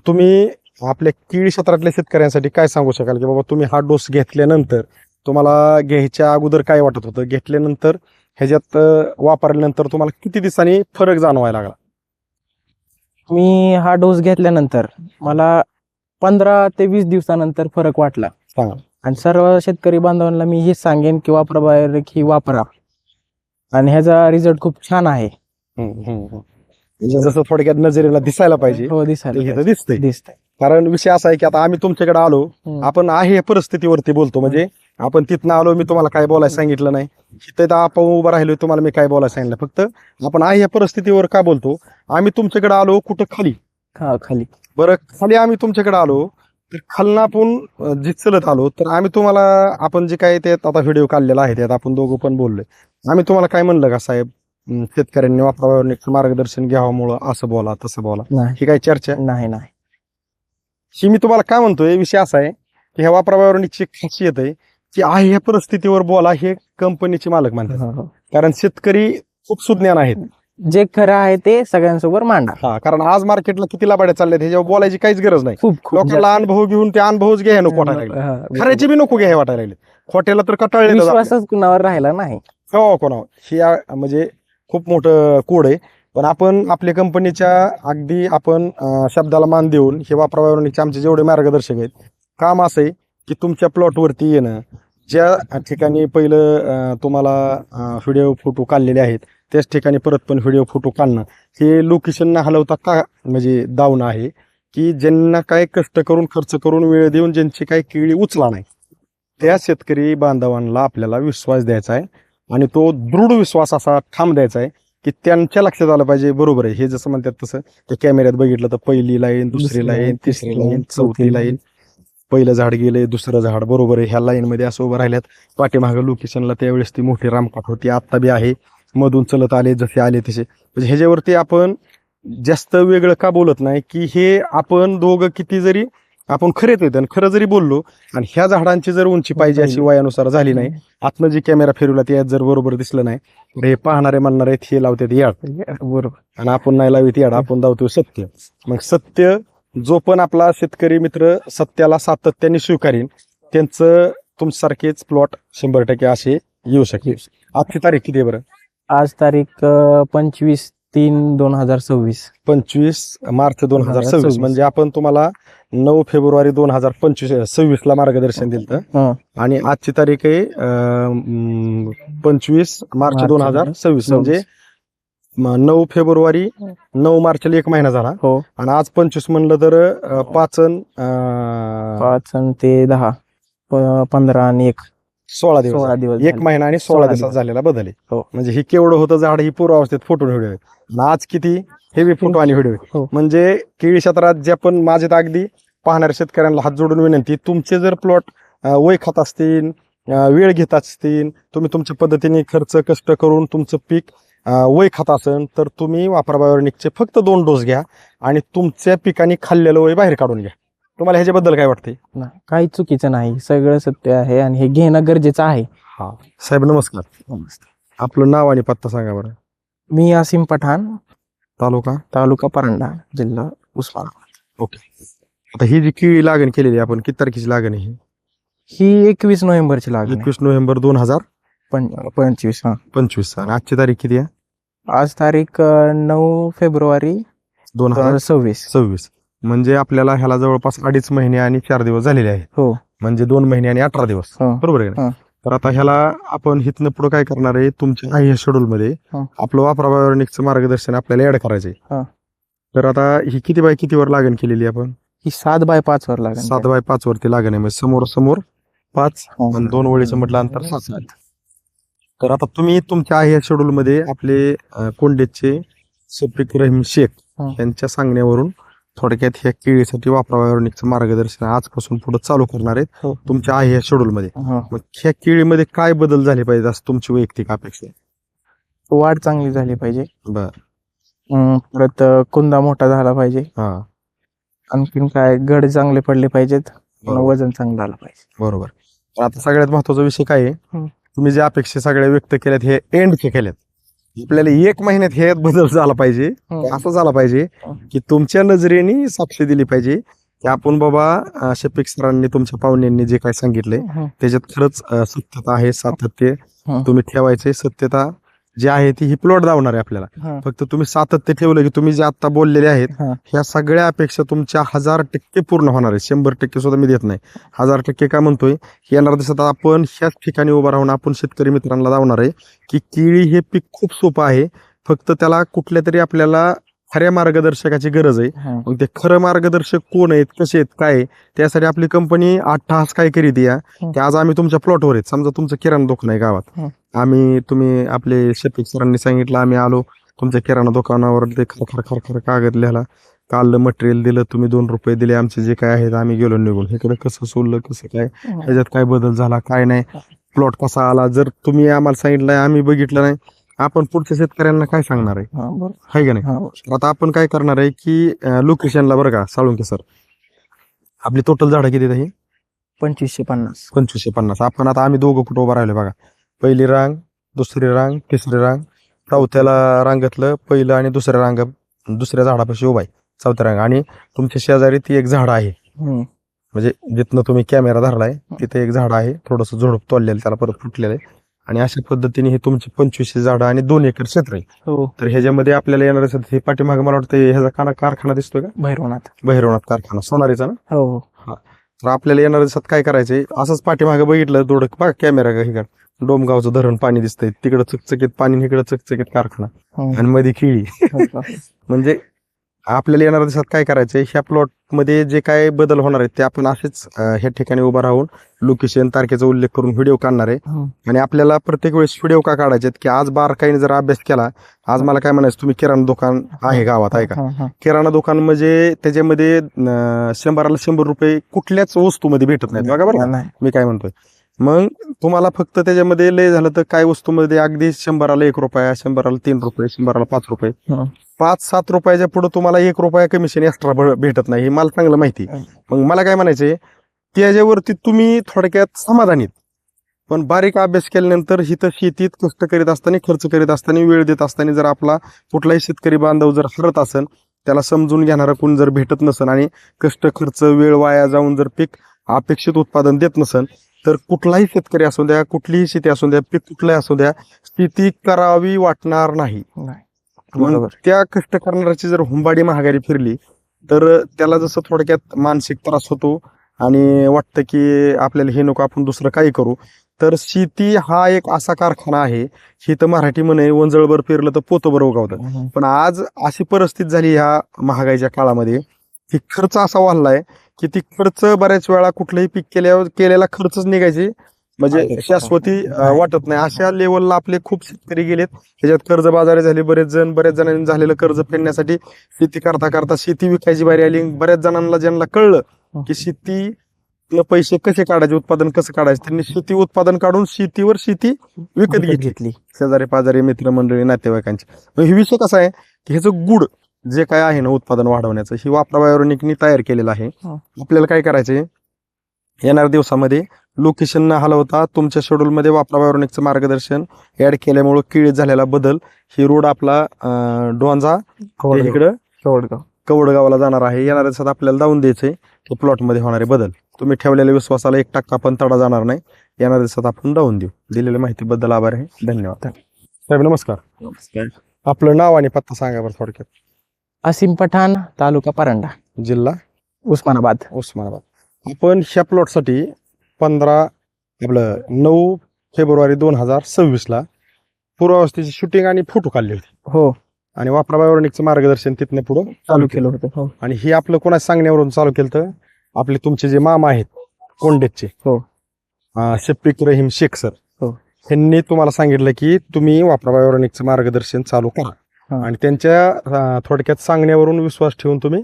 तुम्ही आपल्या केळी क्षेत्रातल्या शेतकऱ्यांसाठी काय सांगू शकाल की बाबा तुम्ही हा डोस घेतल्यानंतर तुम्हाला घ्यायच्या अगोदर काय वाटत होतं, घेतल्यानंतर ह्याच्यात वापरल्यानंतर तुम्हाला किती दिवसांनी फरक जाणवायला लागला? मी हा डोस घेतल्यानंतर मला 15 ते 20 दिवसानंतर फरक वाटला. सांगा. आणि सर्व शेतकरी बांधवांना मी हेच सांगेन की वापराबाहेर ही वापरा आणि ह्याचा रिझल्ट खूप छान आहे. म्हणजे जसं थोडक्यात नजरेला दिसायला पाहिजे हो, ते दिसायला इथं पाहिजे. दिसतंय. दिसतंय. कारण विषय असा आहे की आता आम्ही तुमच्याकडे आलो, आपण आहे या परिस्थितीवरती बोलतो. म्हणजे आपण तिथनं आलो, मी तुम्हाला काय बोलायला सांगितलं नाही, तिथं आपण उभं राहिलो, तुम्हाला मी काय बोलायला सांगितलं. फक्त आपण आहे या परिस्थितीवर का बोलतो, आम्ही तुमच्याकडे आलो कुठं खाली. खाली बरं, खाली आम्ही तुमच्याकडे आलो तर खालनं आपण जे चलत आलो तर आम्ही तुम्हाला आपण जे काय त्यात आता व्हिडिओ काढलेला आहे त्यात आपण दोघं पण बोललोय. आम्ही तुम्हाला काय म्हणलं का साहेब, शेतकऱ्यांनी वापरावर मार्गदर्शन घ्यावामुळं असं बोला तसं बोला, नाही ही काय चर्चा नाही ही मी तुम्हाला काय म्हणतोय, विषय असा आहे की ह्या वापरावरणीची खासियत आहे की आहे ह्या परिस्थितीवर बोला, हे कंपनीचे मालक म्हणतात. कारण शेतकरी खूप सुज्ञान आहेत. जे खरं आहे ते सगळ्यांसोबत मांडा. हा, कारण आज मार्केटला किती लाभाड्या चालल्यात ह्याच्यावर बोलायची काहीच गरज नाही. खूप लोकांना अनुभव घेऊन ते अनुभवच घ्या नको वाटायला लागले, खऱ्याचे बी नको घ्या वाटायला लागले, खोट्याला तर कटाळले. विश्वासच कुणावर राहिला नाही. हो, कोणावर ही म्हणजे खूप मोठं कोड आहे. पण आपण आपल्या कंपनीच्या अगदी आपण शब्दाला मान देऊन हे वापरावरणीचे आमचे जेवढे मार्गदर्शक आहेत, काम असं आहे की तुमच्या प्लॉटवरती येणं, ज्या ठिकाणी पहिलं तुम्हाला व्हिडिओ फोटो काढलेले आहेत त्याच ठिकाणी परत पण व्हिडिओ फोटो काढणं, हे लोकेशन न हलवता का म्हणजे दावणं आहे की ज्यांना काय कष्ट करून खर्च करून वेळ देऊन ज्यांची काही केळी उचला नाही त्या शेतकरी बांधवांना आपल्याला विश्वास द्यायचा आहे. आणि तो दृढ विश्वास असा ठाम द्यायचा आहे की त्यांच्या लक्षात आलं पाहिजे. बरोबर आहे, हे जसं म्हणतात तसं त्या कॅमेऱ्यात बघितलं तर पहिली लाईन, दुसरी लाईन, तिसरी लाईन, चौथी लाईन, पहिलं झाड गेले, दुसरं झाड, बरोबर आहे. ह्या लाईन मध्ये असं उभं राहिल्यात. पाठीमागं लोकेशनला त्यावेळेस ती मोठी रामकाठ होती, आत्ता बी आहे. मधून चलत आले जसे आले तसे. म्हणजे ह्याच्यावरती आपण जास्त वेगळं का बोलत नाही की हे आपण दोघं किती जरी आपण खरेच येत खरं जरी बोललो आणि ह्या झाडांची जर उंची पाहिजे अशी वयानुसार झाली नाही, आतनं जी कॅमेरा फिरवला त्यात जर बरोबर दिसलं नाही तर हे पाहणारे म्हणणार आहेत हे लावतात याड, बरोबर. आणि आपण नाही लावित याड, आपण लावतो सत्य. मग सत्य जो पण आपला शेतकरी मित्र सत्याला सातत्याने स्वीकारीन त्यांचं तुमच्यासारखेच प्लॉट 100% असे येऊ शकते. आजची तारीख किती आहे बरं? आज तारीख 25/3/2026. 25 मार्च 2026. म्हणजे आपण तुम्हाला 9 फेब्रुवारी 2026 ला मार्गदर्शन दिलं आणि आजची तारीख आहे 25 मार्च 2026. म्हणजे 9 फेब्रुवारी 9 मार्चला 1 महिना झाला. हो. आणि आज 25 म्हणलं तर 5 ते 10 15 आणि 1 16 दिवस 16 दिवस 1 महिना आणि 16 दिवसात झालेला बदल आहे. हो. म्हणजे ही केवढं होतं झाड, ही पूर्वावस्थेत फोटो व्हिडिओ आहे. आणि आज किती हेवी फोटो आणि व्हिडिओ आहे. हो. म्हणजे केळी क्षेत्रात जे पण माझे तर अगदी पाहणाऱ्या शेतकऱ्यांना हात जोडून विनंती, तुमचे जर प्लॉट वय खात असतील, वेळ घेत असतील, तुम्ही तुमच्या पद्धतीने खर्च कष्ट करून तुमचं पीक वय खात असेल तर तुम्ही वापरा बायोनिकचे फक्त 2 डोस घ्या आणि तुमच्या पिकाने खाल्लेलं वय बाहेर काढून घ्या. तुम्हाला ह्याच्याबद्दल काय वाटते? काही चुकीचं नाही, सगळं सत्य आहे आणि हे घेणं गरजेचं आहे. हा साहेब नमस्कार. आपलं नाव आणि पत्ता सांगा बरं. मी आसिम पठाण, तालुका परांडा, जिल्हा उस्मानाबाद. ओके. आता ही जी केळी लागण केलेली आपण किती तारखेची लागण आहे? ही 21 नोव्हेंबरची लागण. 21 नोव्हेंबर 2025. 25. आणि आजची तारीख किती आहे? आज तारीख 9 फेब्रुवारी 2026. म्हणजे आपल्याला ह्याला जवळपास 2.5 महिने आणि 4 दिवस झालेले आहेत. हो. म्हणजे 2 महिने आणि 18 दिवस. बरोबर आहे ना? तर आता ह्याला आपण हिथनं पुढे काय करणार आहे, तुमच्या आहे शेड्यूल मध्ये आपलं वापरा बायोनिकचं मार्गदर्शन आपल्याला ऍड करायचंय. तर आता ही किती बाय कितीवर लागण केलेली आपण? ही 7x5 वर लागण. 7x5 वरती लागण आहे. म्हणजे समोर 5 आणि 2 ओळीचं म्हटलं अंतर 7. तर आता तुम्ही तुमच्या आहे शेड्यूल मध्ये आपले कोंडेचे सफिक रहीम शेख यांच्या सांगण्यावरून थोडक्यात ह्या केळीसाठी वापरा बायोनिकचं मार्गदर्शन आजपासून पुढे चालू करणार आहेत तुमच्या आहे शेड्यूल मध्ये. मग ह्या केळीमध्ये काय बदल झाले पाहिजे असं तुमची वैयक्तिक अपेक्षा आहे? वाढ चांगली झाली पाहिजे. बर. परत कुंदा मोठा झाला पाहिजे. आणखीन काय गड चांगले पडले पाहिजेत, वजन चांगलं झालं पाहिजे. बरोबर. आता सगळ्यात महत्वाचा विषय काय आहे, तुम्ही ज्या अपेक्षा सगळ्या व्यक्त केल्यात हे एंडचे केल्यात. आपल्याला 1 महिन्यात ह्यात बदल झाला पाहिजे. असं झाला पाहिजे की तुमच्या नजरेने साक्ष दिली पाहिजे की आपण बाबा शफिक सरांनी तुमच्या पाहुण्यांनी जे काय सांगितलंय त्याच्यात खरंच सत्यता आहे, सातत्य तुम्ही ठेवायचे. सत्यता जी आहे ती ही प्लॉट धावणार आहे आपल्याला. फक्त तुम्ही सातत्य ठेवलं की तुम्ही जे आता बोललेले आहेत ह्या सगळ्या अपेक्षा तुमच्या 1000% पूर्ण होणार आहे. 100% सुद्धा मी देत नाही, 1000% काय म्हणतोय, येणार दिवसात आपण ह्याच ठिकाणी उभा राहून आपण शेतकरी मित्रांना लावणार आहे की केळी हे पीक खूप सोपं आहे. फक्त त्याला कुठल्या तरी आपल्याला खऱ्या मार्गदर्शकाची गरज आहे. मग ते खरं मार्गदर्शक कोण आहेत, कसे आहेत, काय आहे, त्यासाठी आपली कंपनी 8 तास काय करीत या की आज आम्ही तुमच्या प्लॉटवर आहेत. समजा तुमचं किराणा दुकान आहे गावात, तुम्ही आपले शफिक सरांनी सांगितलं, आम्ही आलो तुमच्या किराणा दुकानावर, ते खर कागद लिहिला, काल मटेरियल दिलं, तुम्ही 2 रुपये दिले, आमचे जे काय आहेत आम्ही गेलो निघून. इकडे कसं सोडलं, कसं काय, ह्याच्यात काय बदल झाला, काय नाही, प्लॉट कसा आला, जर तुम्ही आम्हाला सांगितलंय आम्ही बघितलं नाही, आपण पुढच्या शेतकऱ्यांना काय सांगणार आहे का नाही. आता आपण काय करणार आहे की लोकेशनला बरं का साळुंके सर, आपली टोटल झाडं किती आहे? 2550. आपण आता आम्ही दोघं कुठं उभं राहिलो बघा. पहिली रांग, दुसरी रांग, तिसरी रांग, चौथ्याला रांगातलं पहिलं आणि दुसऱ्या झाडापाशी उभा आहे, चौथ्या रांग. आणि तुमच्या शेजारी ती एक झाड आहे, म्हणजे जिथनं तुम्ही कॅमेरा धरलाय तिथे एक झाड आहे, थोडंसं झुडप तोडलेलं, त्याला परत फुटलेलं आहे. आणि अशा पद्धतीने हे तुमचे 2500 झाडं आणि 2 एकर क्षेत्र आहे. तर ह्याच्यामध्ये आपल्याला येणार हे पाठीमागे मला वाटतं ह्याचा कारखाना दिसतोय का, भैरवनाथ कारखाना सोनारीचा ना. तर आपल्याला येणाऱ्या दिवसात काय करायचंय, असंच पाठीमागे बघितलं थोडं बघा कॅमेरा का, इकडं डोमगावचं धरण पाणी दिसतंय, तिकडं चकचकीत पाणी, इकडं चकचकीत कारखाना आणि मध्ये खिळी. म्हणजे आपल्याला येणाऱ्या दिवसात काय करायचंय, ह्या प्लॉट मध्ये जे काय बदल होणार आहेत ते आपण असेच ह्या ठिकाणी उभा राहून लोकेशन तारखेचा उल्लेख करून व्हिडिओ काढणार आहे. आणि आपल्याला प्रत्येक वेळेस व्हिडिओ का काढायचे की आज बारकाईने जर अभ्यास केला, आज मला काय म्हणायचं, तुम्ही किराणा दुकान आहे गावात आहे का, किराणा दुकान म्हणजे त्याच्यामध्ये 100ला 100 रुपये कुठल्याच वस्तूमध्ये भेटत नाहीत बघा बरं मी काय म्हणतोय. मग तुम्हाला फक्त त्याच्यामध्ये लय झालं तर काय वस्तूमध्ये अगदी 100ला 1 रुपया, 100ला 3 रुपये, 100ला 5 रुपये, 5-7 रुपयाच्या पुढे तुम्हाला 1 रुपया कमिशन एक्स्ट्रा भेटत नाही, हे मला चांगलं माहिती. मग मला काय म्हणायचंय, त्याच्यावरती तुम्ही थोडक्यात समाधानीत, पण बारीक अभ्यास केल्यानंतर हिथं शेतीत कष्ट करीत असताना, खर्च करीत असताना, वेळ देत असताना जर आपला कुठलाही शेतकरी बांधव जर हरत असेल, त्याला समजून घेणारा कोण जर भेटत नसेल आणि कष्ट खर्च वेळ वाया जाऊन जर पीक अपेक्षित उत्पादन देत नसेल, तर कुठलाही शेतकरी असू द्या, कुठलीही शेती असू द्या, पीक कुठलंही असू द्या, शेती करावी वाटणार नाही. मग त्या कष्ट करणाऱ्याची जर हुंबाडी महागारी फिरली तर त्याला जसं थोडक्यात मानसिक त्रास होतो आणि वाटतं की आपल्याला हे नको, आपण दुसरं काही करू. तर शेती हा एक असा कारखाना आहे, ही तर मराठी म्हणे वंजळभर फिरलं तर पोतभर उगवतं. पण आज अशी परिस्थिती झाली ह्या महागाईच्या काळामध्ये की खर्च असा वाढलाय की ती खर्च बऱ्याच वेळा कुठलंही पीक केलेला खर्चच निघायची म्हणजे शाश्वती वाटत नाही. अशा लेवलला आपले खूप शेतकरी गेलेत, त्याच्यात कर्जबाजारी झाले बरेच जणांनी झालेलं कर्ज फेडण्यासाठी शेती करता करता शेती विकायची बारी आली. बऱ्याच जणांना ज्यांना कळलं की शेती पैसे कसे काढायचे, उत्पादन कसं काढायचं, त्यांनी शेती उत्पादन काढून शेतीवर शेती विकत घेतली, शेजारी पाजारी मित्रमंडळी नातेवाईकांची. हे विषय कसा आहे की ह्याचं गुड जे काय आहे ना उत्पादन वाढवण्याचं, ही वापरा बायोनिकनी तयार केलेलं आहे. आपल्याला काय करायचंय, येणाऱ्या दिवसामध्ये लोकेशन न हलवता तुमच्या शेड्यूलमध्ये वापरा बायोनिकचं मार्गदर्शन ऍड केल्यामुळे केळीत झालेला बदल, ही रोड आपला डोंजा इकडं कवडगावला जाणार आहे. येणाऱ्या दिवसात आपल्याला जाऊन द्यायचंय की प्लॉटमध्ये होणारे बदल. तुम्ही ठेवलेल्या विश्वासाला 1% पण तडा जाणार नाही. येणाऱ्या दिवसात आपण जाऊन देऊ. दिलेल्या माहितीबद्दल आभार आहे, धन्यवाद. साहेब नमस्कार. आपलं नाव आणि पत्ता सांगा बरं थोडक्यात. असीम पठाण, तालुका परांडा, जिल्हा उस्मानाबाद. आपण ह्या प्लॉटसाठी 9 फेब्रुवारी 2026 पूर्वावस्थेची शूटिंग आणि फोटो काढले होते. हो. आणि वापरा बायोनिकचं मार्गदर्शन तिथनं पुढं चालू केलं होतं. हो. आणि हे आपलं कोणाच्या सांगण्यावरून चालू केलं तर आपले तुमचे जे मामा आहेत कोंडेचे, हो, शफिक रहीम शेख सर, हो, यांनी तुम्हाला सांगितलं की तुम्ही वापरा बायोनिकचं मार्गदर्शन चालू करा. आणि त्यांच्या थोडक्यात सांगण्यावरून विश्वास ठेवून तुम्ही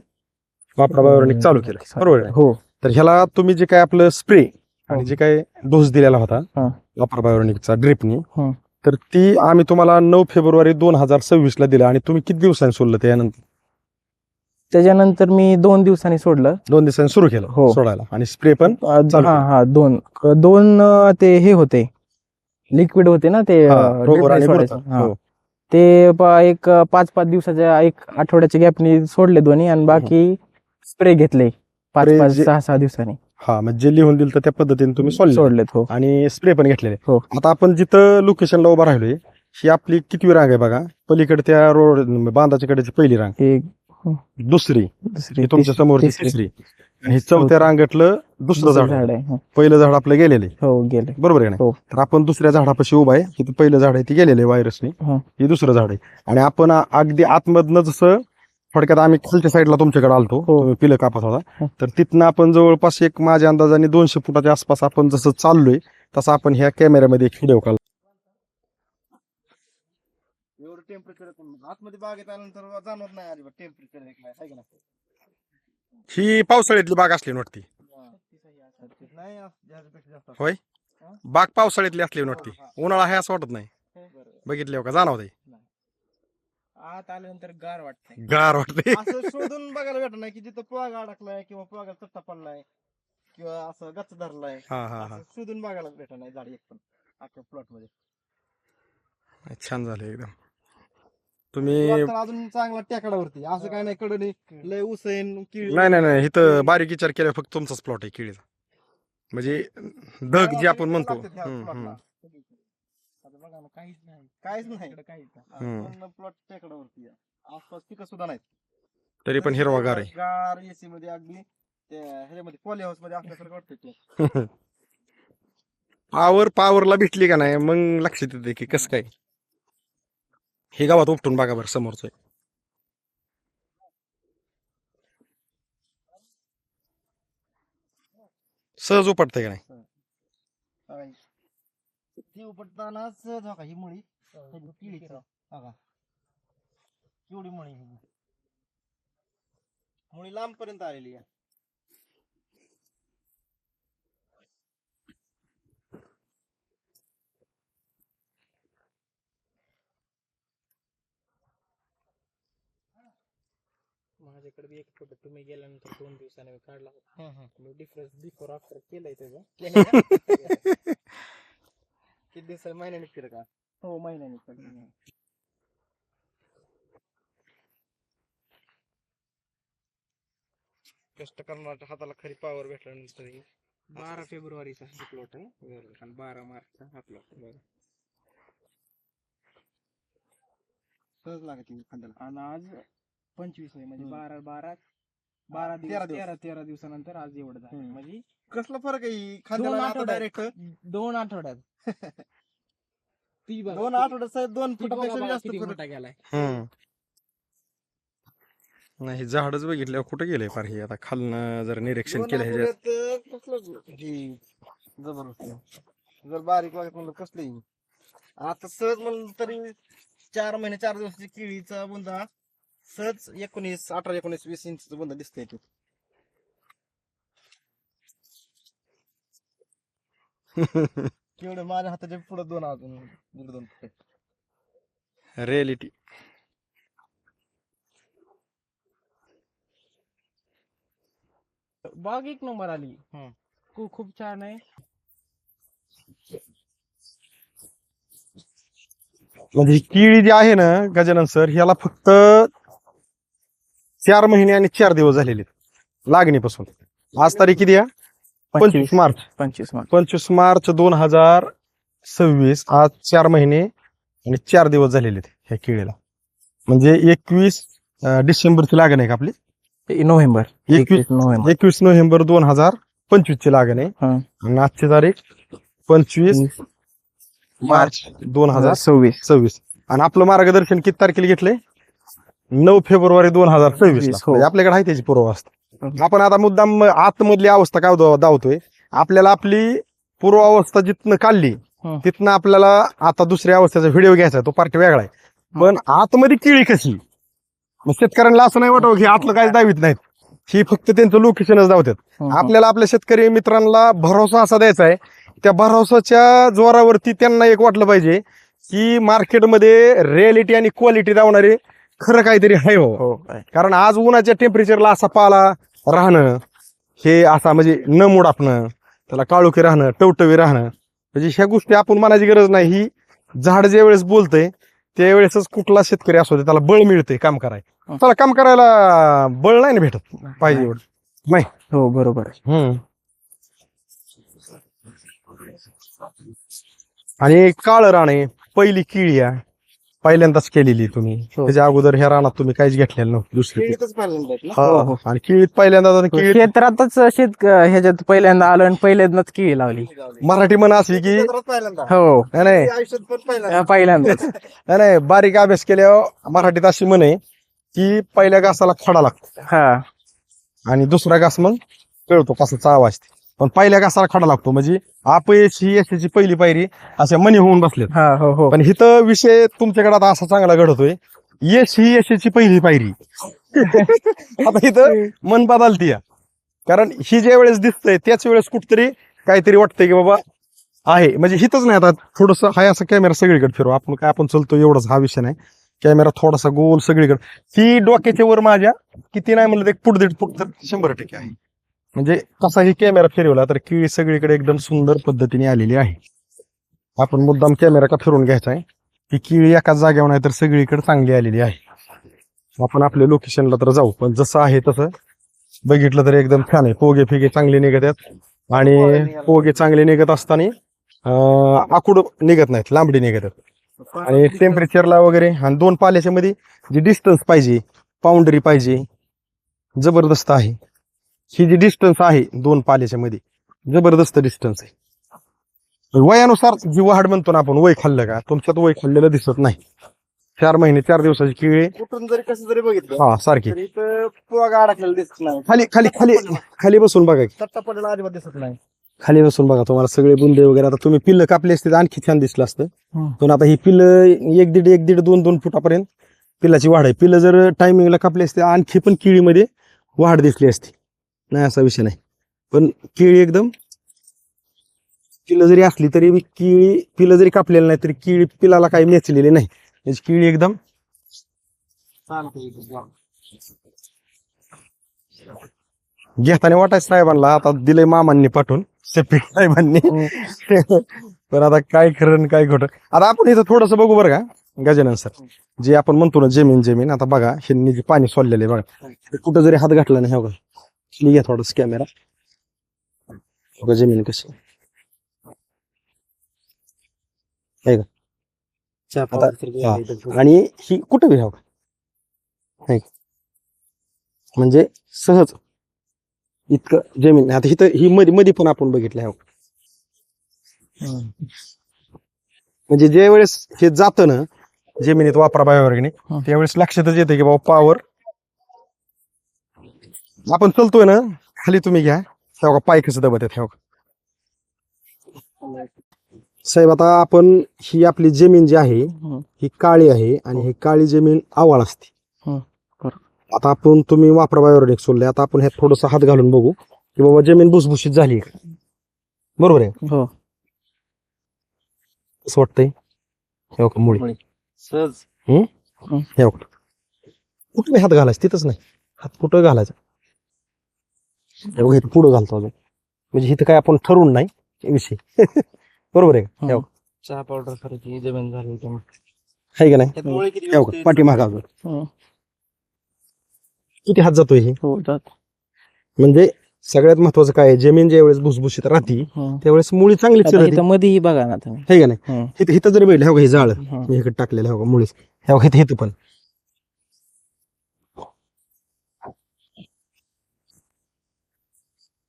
वापरा बायोनिक चालू केलं, बरोबर आहे? हो. तर ह्याला तुम्ही जे काय आपलं स्प्रे आणि जे काय डोस दिलेला होता वापरा बायोनिकचा ड्रिपनी, तर ती आम्ही तुम्हाला 9 फेब्रुवारी 2026 दिला. आणि तुम्ही किती दिवसांनी सोडलं त्याच्यानंतर मी 2 दिवसांनी सोडलं. 2 दिवसांनी सुरू केलं सोडायला. आणि स्प्रे पण दोन ते हे होते, लिक्विड होते ना ते, रोगर आणि बुरतं. ते एक 5-5 दिवसाच्या, एक आठवड्याच्या गॅपनी सोडले दोन्ही, आणि बाकी स्प्रे घेतले 5-5 जे- 6-6 दिवसांनी हा म्हणजे जे लिहून दिलं तर त्या पद्धतीने तुम्ही सोडलेत. हो, आणि स्प्रे पण घेतलेले. हो. आता आपण जिथं लोकेशनला उभा राहिलोय ही आपली कितवी रांग आहे बघा. पलीकडे त्या रोड बांधाच्या कडेची पहिली रांग, एक दुसरी, दुसरी, ही तुमच्या समोरची तिसरी. तिसरी, आणि ही चौथ्या रांगेतलं दुसरं झाड आहे. झाड आहे. हो. पहिलं झाड आपलं गेलेले, हो, गेले. बरोबर आहे ना. हो. तर आपण दुसऱ्या झाडापाशी उभा आहे. इथं पहिलं झाड आहे ते गेलेले व्हायरसने, हो. हे दुसरं झाड आहे. आणि आपण अगदी आतमधनं जसं थोडक्यात आम्ही खालच्या साईडला तुमच्याकडे आलतो, हो. तुम्ही पिलं कापत होता, हो. तर तिथनं आपण जवळपास एक माझ्या अंदाजाने 200 फुटाच्या आसपास आपण जसं चाललोय तसं आपण ह्या कॅमेऱ्यामध्ये एक व्हिडिओ काढला. एवढं टेम्परेचर आतमध्ये बागेत आल्यानंतर जाणवत नाही अजिबात टेम्परेचर आहे का नाही. ही पावसाळ्यातली बाग असली वाटती. नाही जास्त जास्त होय, बाग पावसाळ्यातली असली वाटती. उन्हाळा आहे असं वाटत नाही. बघितले का, जाणवत आहे. आत आल्यानंतर गार वाटतंय. गार वाटते. असं शोधून बघायला भेटत नाही की जिथं पोहाग अडकलाय किंवा पोहागा चट्टा पडलाय किंवा असं गच्च धरलाय, हा हा हा, असं शोधून बघायला भेटत नाही झाड एक पण अख्ख्या प्लॉट मध्ये. छान झालं एकदम. तुम्ही तर अजून चांगला टेकडावरती असं काय नाही, कडे लय उसैन किळी. नाही नाही नाही, इथं बारीक विचार केला फक्त तुमचाच प्लॉट आहे केळीचा. म्हणजे धग जे आपण म्हणतो. बघा ना, काहीच नाही, काहीच नाही, प्लॉट टेकडावरती आसपास पिकं सुद्धा नाहीत. तरी पण हिरवागार आहे. गार एसी मध्ये अगदी ह्याच्यामध्ये पॉली हाऊस मध्ये असल्यासारखं वाटतं ते. पावरला भेटली का नाही मग लक्षात येते की कसं काय. हे गावात उपटून बघा बरं समोरचं. सहज उपटतंय का नाही. ती उपटताना सहज बघा ही मुळी किळीची बघा केवढी मुळी, मुळी लांब पर्यंत आलेली आहे. माझ्याकडे एक फोटो तुम्ही गेल्यानंतर 2 दिवसांनी काढला होता. मी डिफरन्स बिफोर आफ्टर केलंय त्याचा. किती दिवस महिन्याने फिर का? हो, महिन्याने. कष्ट करण्याच्या हाताला खरी पावर भेटल्यानंतर 12 फेब्रुवारीचा हा प्लॉट आहे आणि 12 मार्चचा हा प्लॉट आहे. सहज लागते खांद्याला. आणि आज 25 आहे, म्हणजे 12 13 दिवसानंतर आज एवढं झालं. म्हणजे कसला फरक आहे खांद्याला डायरेक्ट 2 आठवड्यात. 2 आठवड्यात साहेब 2 फुटापेक्षा जास्त फरक गेलाय. नाही, झाडच बघितल्यावर कुठे गेले फार. हे आता खालनं जर निरीक्षण केलं ह्याच्यात जबरदस्त. जर बारीक वाईट म्हणलं कसले आता सहज म्हणलं तरी 4 महिने 4 दिवसाची केळीचा बुंदा सहज 19 18 19 20 इंच बुंदा दिसतोय ते. केवढे माझ्या हाताच्या पुढे 2 अजून 1.5 फूट. रियालिटी. बाग एक नंबर आली. खूप छान आहे. म्हणजे ही केळी जी आहे ना गजानन सर, ह्याला फक्त 4 महिने आणि 4 दिवस झालेले लागणीपासून. आज तारीख किती आहे? 25 मार्च. 25 मार्च 2026. आज 4 महिने आणि 4 दिवस झालेले ह्या केळीला. म्हणजे 21 डिसेंबरची लागण आहे का आपली? नोव्हेंबर 21 नोव्हेंबर 2025 ची लागण आहे. आणि आजची तारीख 25 मार्च 2026. आणि आपलं मार्गदर्शन किती तारखेला घेतलंय? 9 फेब्रुवारी 2026. म्हणजे आपल्याकडे आहे त्याची पूर्वावस्था. आपण आता मुद्दाम आतमधली अवस्था काय दावतोय. आपल्याला आपली पूर्वावस्था जिथनं काढली तिथनं आपल्याला आता दुसऱ्या अवस्थेचा व्हिडिओ घ्यायचा, तो पार्ट वेगळा आहे. पण आतमध्ये केळी कशी, मग शेतकऱ्यांना असं नाही वाटव की आतलं काय दावित नाहीत. ही फक्त त्यांचं लोकेशनच दावतात. आपल्याला आपल्या शेतकरी मित्रांना भरोसा असा द्यायचा आहे, त्या भरोसाच्या जोरावरती त्यांना एक वाटलं पाहिजे की मार्केटमध्ये रियालिटी आणि क्वालिटी दावणारे खरं काहीतरी आहे हो. कारण आज उन्हाच्या टेम्परेचरला असा पाला राहणं, हे असा म्हणजे न मुडापणं, त्याला काळोखी राहणं, टवटवी राहणं, म्हणजे ह्या गोष्टी आपण म्हणायची गरज नाही. ही झाड ज्या वेळेस बोलतंय त्यावेळेसच कुठला शेतकरी असू दे त्याला बळ मिळते काम करायला. त्याला काम करायला बळ नाही ना भेटत पाहिजे एवढं. हो बरोबर आहे. आणि काळं रान आहे, पहिली किळी आहे, पहिल्यांदाच केलेली तुम्ही. त्याच्या अगोदर ह्या रानात तुम्ही काहीच घेतलेलं नव्हतं दुसरी. केळीतच पहिल्यांदा आहेत ना? हो, हो. आणि किळीत पहिल्यांदा किळीत क्षेत्रातच ह्याच्यात पहिल्यांदा आलो आणि पहिल्यांदाच केळी लावली. मराठी म्हण अशी की क्षेत्रात पहिल्यांदा हो नाही आयुष्यात पण पहिल्यांदा. पहिल्यांदाच. नाही बारीक अभ्यास केल्यावर मराठीत अशी म्हण आहे की पहिल्या घासाला खडा लागतो हा आणि दुसरा घास मग कळतो कसा आवाज ते. पण पहिल्या घासाला खडा लागतो म्हणजे अपयश ही यशाची पहिली पायरी अशा मनी होऊन बसलेत. हा हो हो पण इथं विषय तुमच्याकडे आता असा चांगला घडतोय, यश ही यशाची पहिली पायरी. आता इथं मन बदलतीय, कारण ही ज्या वेळेस दिसतंय त्याच वेळेस कुठतरी काहीतरी वाटतंय की बाबा आहे. म्हणजे हिथंच नाही, आता थोडस हाय असं कॅमेरा सगळीकडे फिरवा आपण, काय आपण चलतो एवढाच हा विषय नाही. कॅमेरा थोडासा गोल सगळीकडे, ही डोक्याच्या वर माझ्या किती नाही म्हणलं, एक फूट 1.5 फूट तर 100% आहे. म्हणजे कसाही कॅमेरा फिरवला तर केळी सगळीकडे एकदम सुंदर पद्धतीने आलेली आहे. आपण मुद्दाम कॅमेरा का फिरून घ्यायचा आहे, ही केळी एकाच जागेवर नाही तर सगळीकडे चांगली आलेली आहे. आपण आपल्या लोकेशनला तर जाऊ, पण जसं आहे तसं बघितलं तर एकदम छान आहे. पोगे फिगे चांगले निघत आहेत आणि पोगे चांगले निघत असताना आकुड निघत नाहीत, लांबडी निघत आहेत. आणि टेम्परेचरला वगैरे आणि 2 पाल्याच्या मध्ये जी डिस्टन्स पाहिजे, बाउंड्री पाहिजे, जबरदस्त आहे. ही जी डिस्टन्स आहे 2 पाल्याच्या मध्ये जबरदस्त डिस्टन्स आहे. वयानुसार जी वाढ म्हणतो ना आपण, वय खाल्लं का, तुमच्यात वय खाल्लेलं दिसत नाही. 4 महिने 4 दिवसाची केळी कुठून जरी कसं जरी बघितलं हा सारखी. तरी इथं पोगा अडकलेला दिसत नाही. खाली खाली खाली खाली बसून बघा की. सट्टा पडलेला अजिबात दिसत नाही. खाली बसून बघा, तुम्हाला सगळे बुंदे वगैरे. आता तुम्ही पिल्लं कापली असते तर आणखी छान दिसलं असतं. पण आता ही पिल्लं 1.5 2 फुटापर्यंत पिल्लाची वाढ आहे. पिल्लं जर टायमिंगला कापली असते आणखी पण केळीमध्ये वाढ दिसली असती, नाही असा विषय नाही. पण केळी एकदम, पिल्लं जरी असली तरी केळी, पिल्लं जरी कापलेलं नाही तरी केळी पिलाला काही मेचलेली नाही. त्याची केळी एकदम घेताना वाटायचं साहेबांना, आता दिलंय मामांनी पाठवून सेपी साहेबांनी. पण आता काय खरं आणि काय खोटं. आता आपण इथं थोडस बघू बरं का गजानन सर, जे आपण म्हणतो ना जमीन जमीन. आता बघा ह्यांनी जे पाणी सोडलेलं आहे बघा, कुठं जरी हात घातला नाही, हो का घ्या थोडस कॅमेरा, बघा जमीन कशी आहे का. आणि ही कुठं बी हवं म्हणजे सहज इतकं जमीन. आता इथं ही मध्ये मध्ये पण आपण बघितलं आहे. म्हणजे ज्या वेळेस हे जातं ना जमिनीत वापरा बायोऑर्गॅनिक, त्यावेळेस लक्षातच येते की बाबा पॉवर. आपण चलतोय ना खाली, तुम्ही घ्या तेव्हा पाय कसं दबत आहेत. साहेब आता आपण, ही आपली जमीन जी आहे ही काळी आहे आणि ही काळी जमीन आवाळ असते. आता आपण, तुम्ही वापरा बायोऑर्गॅनिक सोडले, आता आपण ह्यात थोडंसं हात घालून बघू की बाबा जमीन भुसभुशीत झाली का. बरोबर आहे. हो असं वाटतंय. हे का मुळी सहज हे बघ, कुठे हात घालायचं तिथंच नाही, हात कुठं घालायचा, हे बघ इथं पुढं घालतो अजून. म्हणजे इथं काय आपण ठरवून नाही विषय. बरोबर आहे का. हे बघ, चहा पावडर करायची जमीन झाली आहे का नाही. हे बघ पाठीमागं अजून किती हात जातोय हे. हो म्हणजे सगळ्यात महत्वाचं काय आहे, जमीन ज्या वेळेस भुसभुशीत राहती त्यावेळेस मुळी चांगली चिरते, मध्ये बघा ना तुम्ही, आहे का नाही. इथं इथं जरी बैल, हे जाळ मी इकडे टाकलेलं आहे मुळीच, हे इथं पण.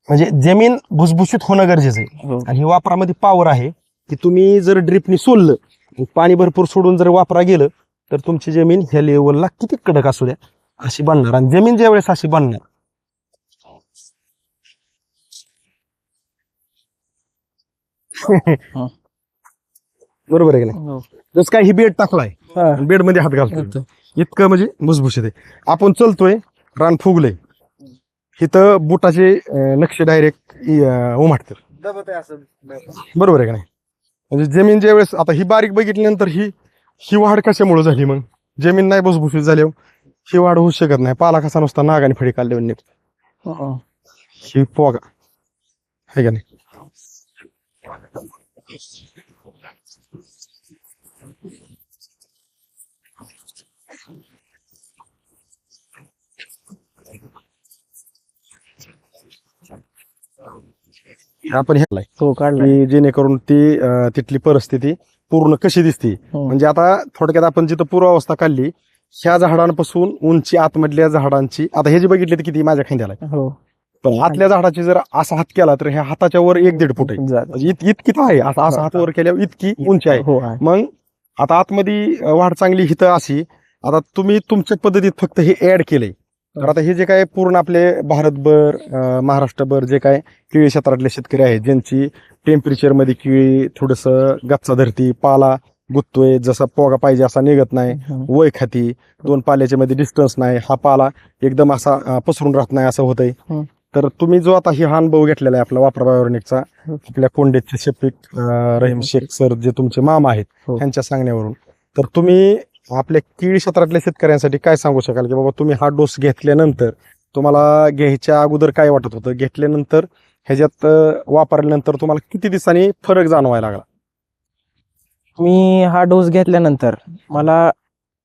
म्हणजे जमीन भुसभुशीत होणं गरजेचं आहे. आणि ही वापरामध्ये पॉवर आहे की तुम्ही जर ड्रिपनी सोललं, पाणी भरपूर सोडून जर वापरा गेलं तर तुमची जमीन ह्या लेवलला किती कडक असू द्या अशी बनणार. आणि जमीन ज्या वेळेस अशी बनणार, बरोबर आहे की नाही. जसं काय ही बेड टाकलाय, बेड मध्ये हात घालतो, इतकं म्हणजे भुसभुशीत आहे. आपण चलतोय, रान फुगलंय, इथं बुटाचे नक्षे डायरेक्ट उमटतात. बरोबर आहे का नाही. म्हणजे जमीन ज्या वेळेस, आता ही बारीक बघितल्यानंतर ही वाढ कशामुळे झाली, मग जमीन नाही भुसभुशीत झाल्यावर ही वाढ होऊ शकत नाही. पाला कसा नुसता नागाने फडी काढल्यावर निघतो, ही पोगा आहे का नाही. आपण ह्याला हो काढला की जेणेकरून ती तिथली परिस्थिती पूर्ण कशी दिसते. म्हणजे आता थोडक्यात आपण जिथं पूर्वावस्था काढली ह्या झाडांपासून उंची आतमधल्या झाडांची, आता हे जे बघितले तर किती माझ्या खांद्याला आहे. हो पण आतल्या झाडाची जर असा हात केला तर ह्या हाताच्या वर 1-1.5 फूट आहे. जात. म्हणजे इतकी आहे, असा हात वर केल्यावर इतकी उंची आहे. हो आहे. मग आता आतमध्ये वाढ चांगली हिथं अशी, आता तुम्ही तुमच्या पद्धतीत फक्त हे ऍड केलंय. तर आता हे जे काय पूर्ण आपले भारतभर महाराष्ट्रभर जे काय केळी क्षेत्रातले शेतकरी आहेत ज्यांची टेम्परेचर मध्ये केळी थोडस गच्चा धरती, पाला गुत्तोय, जसा पोगा पाहिजे असा निघत नाही, वय खाती, दोन पाल्याच्या मध्ये डिस्टन्स नाही, हा पाला एकदम असा पसरून राहत नाही असं होतंय. तर तुम्ही जो आता हा अनुभव घेतलेला आहे आपला वापरा बायोनिकचा, आपल्या कोंडेचे शेफिक रहीम शेख सर जे तुमचे मामा आहेत त्यांच्या सांगण्यावरून, तर तुम्ही आपल्या केळी क्षेत्रातल्या शेतकऱ्यांसाठी काय सांगू शकाल की बाबा तुम्ही हा डोस घेतल्यानंतर तुम्हाला घ्यायच्या अगोदर काय वाटत होतं, घेतल्यानंतर ह्याच्यात वापरल्यानंतर तुम्हाला किती दिवसांनी फरक जाणवायला लागला? मी हा डोस घेतल्यानंतर मला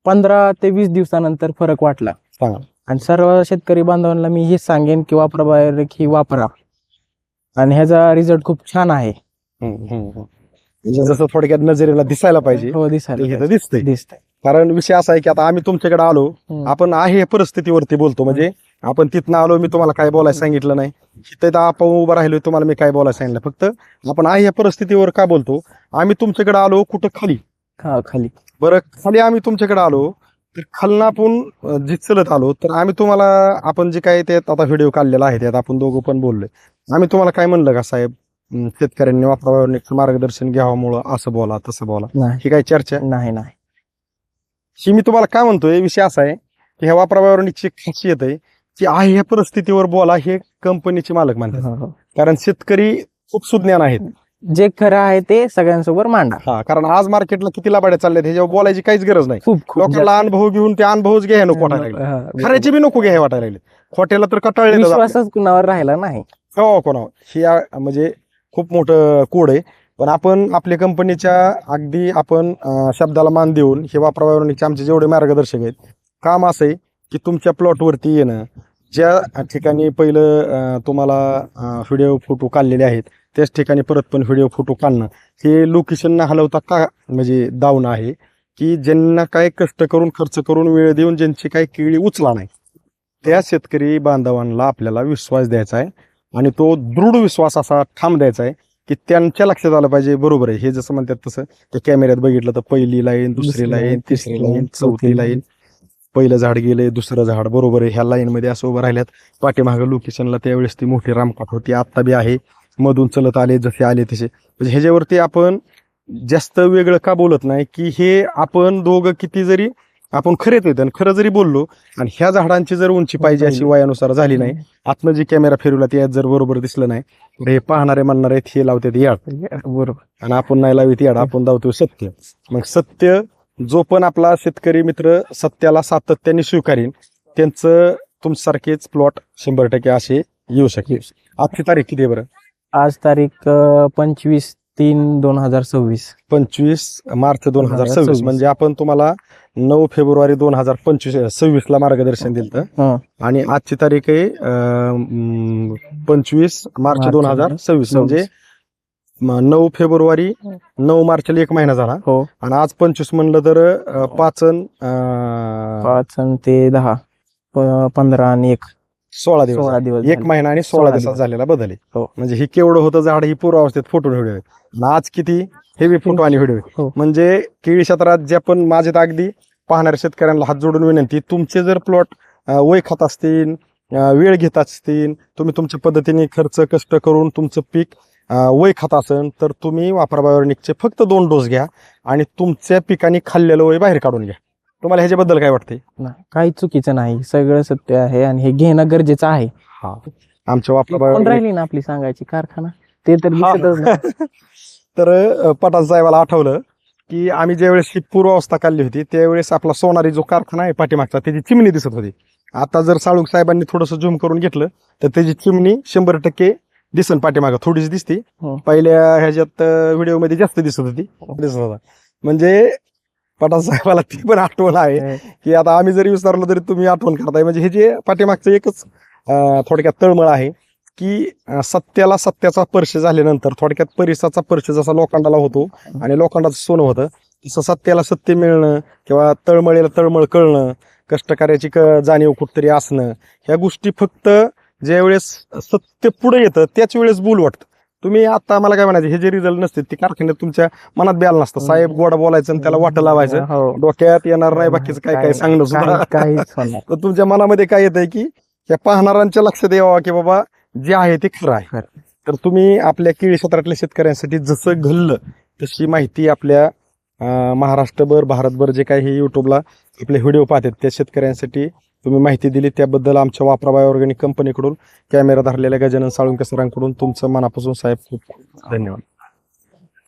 15 ते 20 दिवसानंतर फरक वाटला. सांगा. आणि सर्व शेतकरी बांधवांना मी हेच सांगेन की वापरा बायोनिक ही वापरा आणि ह्याचा रिझल्ट खूप छान आहे. म्हणजे जसं थोडक्यात नजरेला दिसायला पाहिजे हो ते दिसायला इथं दिसतंय. दिसतंय. कारण विषय असा आहे की आता आम्ही तुमच्याकडे आलो, आपण आहे या परिस्थितीवरती बोलतो. म्हणजे आपण तिथनं आलो, मी तुम्हाला काय बोलायला सांगितलं नाही, इथं आपण उभं राहिलोय तुम्हाला मी काय बोलायला सांगितलं, फक्त आपण आहे या परिस्थितीवर का बोलतो. आम्ही तुमच्याकडे आलो कुठं खाली, हा खाली. बरं खाली आम्ही तुमच्याकडे आलो तर खालनं आपण जे चलत आलो तर आम्ही तुम्हाला, आपण जे काय त्यात आता व्हिडिओ काढलेला आहे त्यात आपण दोघं पण बोललोय, आम्ही तुम्हाला काय म्हणलं का साहेब शेतकऱ्यांनी वापरा बायोनिकचं मार्गदर्शन घ्यावामुळं असं बोला तसं बोला, नाही ही काय चर्चा नाही नाही. ही मी तुम्हाला काय म्हणतोय, विषय असा आहे की ह्या वापरा बायोनिकची खासियत आहे की आहे ह्या परिस्थितीवर बोला, हे कंपनीचे मालक म्हणतात. हो, हो. कारण शेतकरी खूप सुज्ञान आहेत. जे खरं आहे ते सगळ्यांसोबत मांडा. हा, कारण आज मार्केटला किती लाभाड्या चालल्यात ह्याच्यावर बोलायची काहीच गरज नाही. खूप खूप लोकांना अनुभव घेऊन ते अनुभवच घ्या नको वाटायला लागले, हा, खऱ्याचे बी नको घ्या वाटायला लागले, खोट्याला तर कटाळले. विश्वासच कुणावर राहिला नाही. हो कोणावर, ही म्हणजे खूप मोठं कोड आहे. पण आपण आपल्या कंपनीच्या अगदी आपण शब्दाला मान देऊन हे वापरा बायोनिकचे आमचे जेवढे मार्गदर्शक आहेत, काम असं आहे की तुमच्या प्लॉटवरती येणं, ज्या ठिकाणी पहिलं तुम्हाला व्हिडिओ फोटो काढलेले आहेत त्याच ठिकाणी परत पण व्हिडिओ फोटो काढणं, हे लोकेशन न हलवता का म्हणजे दावणं आहे की ज्यांना काय कष्ट करून खर्च करून वेळ देऊन ज्यांची काही केळी उचला नाही त्या शेतकरी बांधवांना आपल्याला विश्वास द्यायचा आहे. आणि तो दृढ विश्वास असा ठाम द्यायचा आहे की त्यांच्या लक्षात आलं पाहिजे. बरोबर आहे, हे जसं म्हणतात तसं त्या कॅमेऱ्यात बघितलं तर पहिली लाईन, दुसरी लाईन, तिसरी लाईन, चौथी लाईन, पहिलं झाड गेले, दुसरं झाड, बरोबर आहे. ह्या लाईन मध्ये असं उभं राहिल्यात. पाठीमागं लोकेशनला त्यावेळेस ती मोठी रामकाठ होती, आत्ता बी आहे, मधून चलत आले जसे आले तसे. म्हणजे ह्याच्यावरती आपण जास्त वेगळं का बोलत नाही की हे आपण दोघं किती जरी आपण खरेच येत आणि खरं जरी बोललो आणि ह्या झाडांची जर उंची पाहिजे अशी वयानुसार झाली नाही, आतनं जी कॅमेरा फिरवला त्यात जर बरोबर दिसलं नाही तर हे पाहणारे म्हणणार आहेत हे लावतात याड, बरोबर. आणि आपण नाही लावित याड, आपण लावतो सत्य. मग सत्य जो पण आपला शेतकरी मित्र सत्याला सातत्याने स्वीकारीन त्यांचं तुमच्यासारखेच प्लॉट 100% असे येऊ शकेल. आजची तारीख किती आहे बरं? आज तारीख 25/3/2026. 25 मार्च 2026. म्हणजे आपण तुम्हाला 9 फेब्रुवारी 2026 ला मार्गदर्शन दिलं आणि आजची तारीख आहे 25 मार्च 2026. म्हणजे 9 फेब्रुवारी 9 मार्चला 1 महिना झाला. हो. आणि आज 25 म्हणलं तर 5 आणि ते 10 15 आणि 1 16 दिवस 16 दिवस 1 महिना आणि 16 दिवसात झालेला बदल आहे. हो. म्हणजे ही केवढं होतं झाड, ही पूर्वावस्थेत फोटो व्हिडिओ आहे. आणि आज किती हेवी फोटो आणि व्हिडिओ आहे. हो. म्हणजे केळी क्षेत्रात जे पण माझे तर अगदी पाहणाऱ्या शेतकऱ्यांना हात जोडून विनंती, तुमचे जर प्लॉट वय खात असतील, वेळ घेत असतील, तुम्ही तुमच्या पद्धतीने खर्च कष्ट करून तुमचं पीक वय खात असेल तर तुम्ही वापरा बायोनिकचे फक्त 2 डोस घ्या आणि तुमच्या पिकाने खाल्लेलं वय बाहेर काढून घ्या. तुम्हाला ह्याच्याबद्दल काय वाटतंय? काही चुकीचं नाही, सगळं सत्य आहे आणि हे घेणं गरजेचं आहे. हा, आमच्या वापरा कोण बायोनिक राहिली ना आपली सांगायची कारखाना, ते तर दिसतच नाही. तर पठाण साहेबाला आठवलं की आम्ही ज्यावेळेस ही पूर्वावस्था काढली होती त्यावेळेस आपला सोनारी जो कारखाना आहे पाठीमागचा त्याची चिमणी दिसत होती. आता जर साळुंख साहेबांनी थोडंसं झूम करून घेतलं तर त्याची चिमणी 100% दिसन पाठीमागं, थोडीच दिसती. पहिल्या ह्याच्यात व्हिडिओ मध्ये जास्त दिसत होती. म्हणजे पठाण साहेबाला ती पण आठवण आहे की आता आम्ही जरी विसरलो तरी तुम्ही आठवण करताय. म्हणजे हे जे पाठीमागचं एकच थोडक्यात तळमळ आहे की सत्याला सत्याचा स्पर्श झाल्यानंतर थोडक्यात परिसाचा स्पर्श जसा लोखंडाला होतो आणि लोखंडाचं सोनं होतं, तसं सत्याला सत्य मिळणं किंवा तळमळीला तळमळ कळणं, कष्टकार्याची जाणीव कुठतरी असणं, ह्या गोष्टी फक्त ज्या वेळेस सत्य पुढे येतं त्याच वेळेस बोल वाटतं. तुम्ही आता मला काय म्हणायचं, हे जे रिझल्ट नसते ते कारखान्यात तुमच्या मनात ब्याला नसतं. साहेब गोडा बोलायचं आणि त्याला वाटं लावायचं, हो. डोक्यात येणार नाही बाकीचं काय काय सांगणं सुद्धा. काहीच होणार. तर तुमच्या मनामध्ये काय येतंय की त्या पाहणाऱ्यांच्या लक्षात यावं की बाबा जे आहे ते खरं आहे. तर तुम्ही आपल्या केळी क्षेत्रातल्या शेतकऱ्यांसाठी जसं घडलं तशी माहिती आपल्या महाराष्ट्रभर भारतभर जे काही हे युट्यूबला आपले व्हिडिओ पाहतात त्या शेतकऱ्यांसाठी तुम्ही माहिती दिली, त्याबद्दल आमच्या वापरा बायोऑर्गॅनिक कंपनीकडून कॅमेरा धरलेल्या गजानन साळुंके सरांकडून तुमचं मनापासून साहेब खूप खूप धन्यवाद.